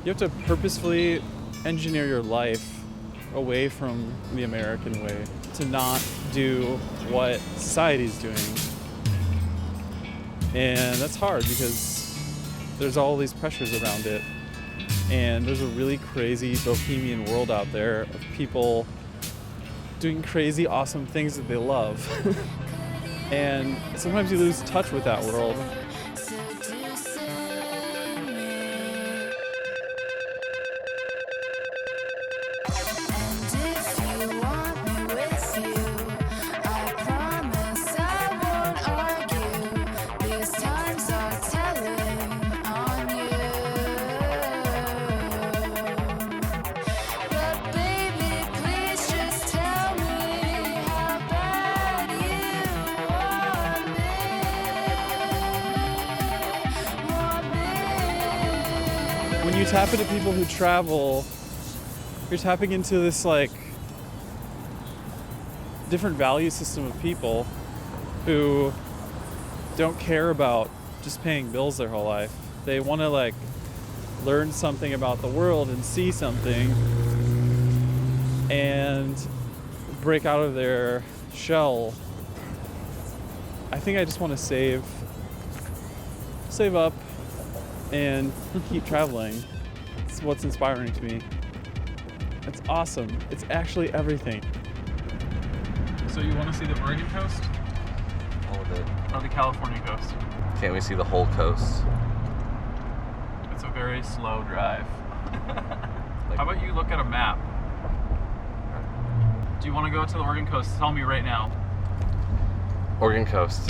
You have to purposefully engineer your life away from the American way to not do what society's doing. And that's hard because there's all these pressures around it. And there's a really crazy bohemian world out there of people doing crazy, awesome things that they love. And sometimes you lose touch with that world. When you tap into people who travel, you're tapping into this like different value system of people who don't care about just paying bills their whole life. They want to like learn something about the world and see something and break out of their shell. I think I just want to save up and keep traveling. It's what's inspiring to me. It's awesome. It's actually everything. So you want to see the Oregon coast? All of it. Or the California coast? Can't we see the whole coast? It's a very slow drive. How about you look at a map? Do you want to go to the Oregon coast? Tell me right now. Oregon coast.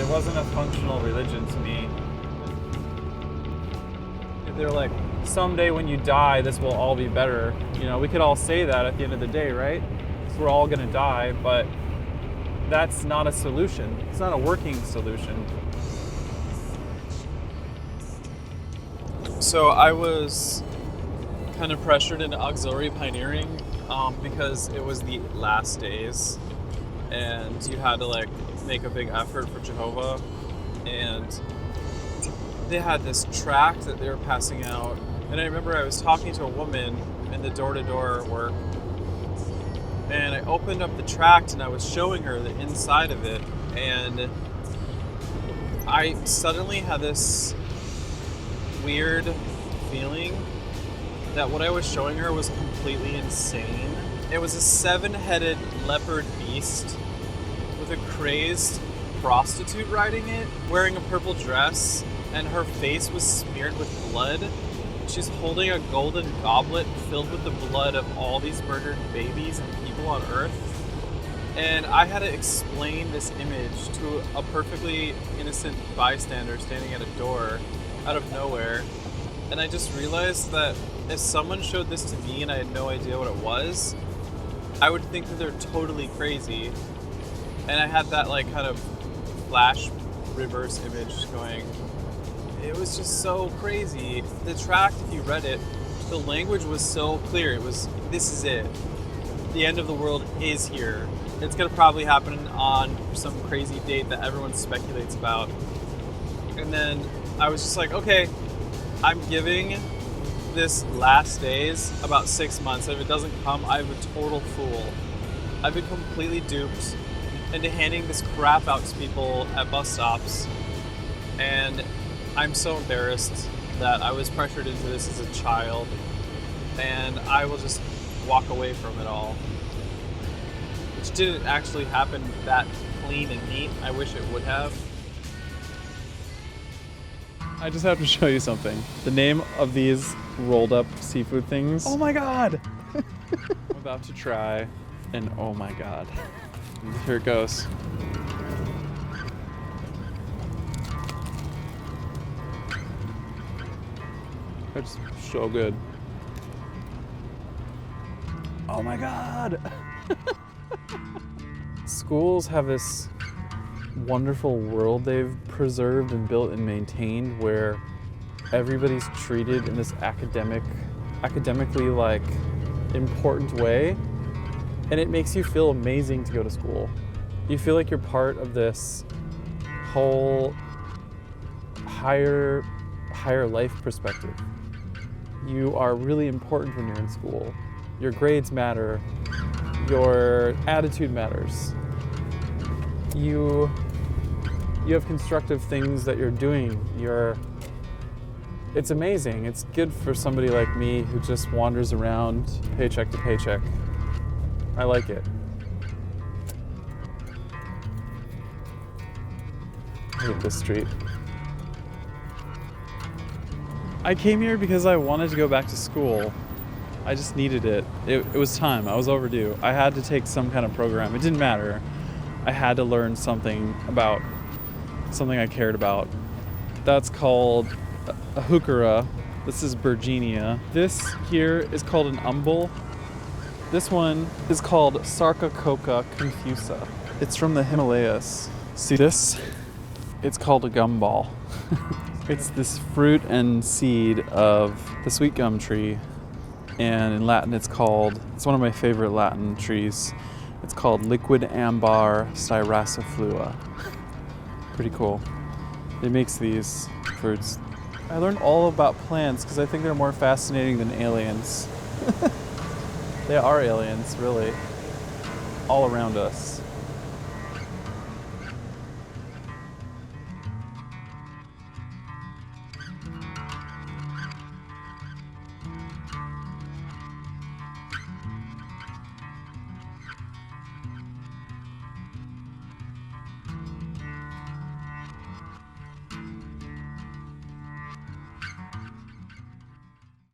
It wasn't a functional religion to me. They're like, someday when you die, this will all be better. You know, we could all say that at the end of the day, right? Because we're all gonna die, but that's not a solution. It's not a working solution. So I was kind of pressured into auxiliary pioneering because it was the last days and you had to like make a big effort for Jehovah, and they had this tract that they were passing out, and I remember I was talking to a woman in the door-to-door work, and I opened up the tract and I was showing her the inside of it, and I suddenly had this weird feeling that what I was showing her was completely insane. It was a 7-headed leopard beast with a crazed prostitute riding it, wearing a purple dress, and her face was smeared with blood. She's holding a golden goblet filled with the blood of all these murdered babies and people on Earth. And I had to explain this image to a perfectly innocent bystander standing at a door out of nowhere. And I just realized that if someone showed this to me and I had no idea what it was, I would think that they're totally crazy. And I had that like kind of flash reverse image going. It was just so crazy. The tract, if you read it, the language was so clear. It was, this is it. The end of the world is here. It's gonna probably happen on some crazy date that everyone speculates about. And then I was just like, okay, I'm giving this last days about 6 months. If it doesn't come, I'm a total fool. I've been completely duped into handing this crap out to people at bus stops, and I'm so embarrassed that I was pressured into this as a child, and I will just walk away from it all. Which didn't actually happen that clean and neat. I wish it would have. I just have to show you something. The name of these rolled up seafood things. Oh my god! I'm about to try, and oh my god. Here it goes. It's so good. Oh my god! Schools have this wonderful world they've preserved and built and maintained where everybody's treated in this academically like important way, and it makes you feel amazing to go to school. You feel like you're part of this whole higher life perspective. You are really important when you're in school. Your grades matter. Your attitude matters. You have constructive things that you're doing. It's amazing. It's good for somebody like me who just wanders around paycheck to paycheck. I like it. I hate this street. I came here because I wanted to go back to school. I just needed it. It was time. I was overdue. I had to take some kind of program. It didn't matter. I had to learn something about something I cared about. That's called a heuchera. This is Virginia. This here is called an umbel. This one is called Sarcococa confusa. It's from the Himalayas. See this? It's called a gumball. It's this fruit and seed of the sweet gum tree. And in Latin it's one of my favorite Latin trees. It's called liquid ambar styraciflua. Pretty cool. It makes these fruits. I learned all about plants because I think they're more fascinating than aliens. They are aliens, really. All around us.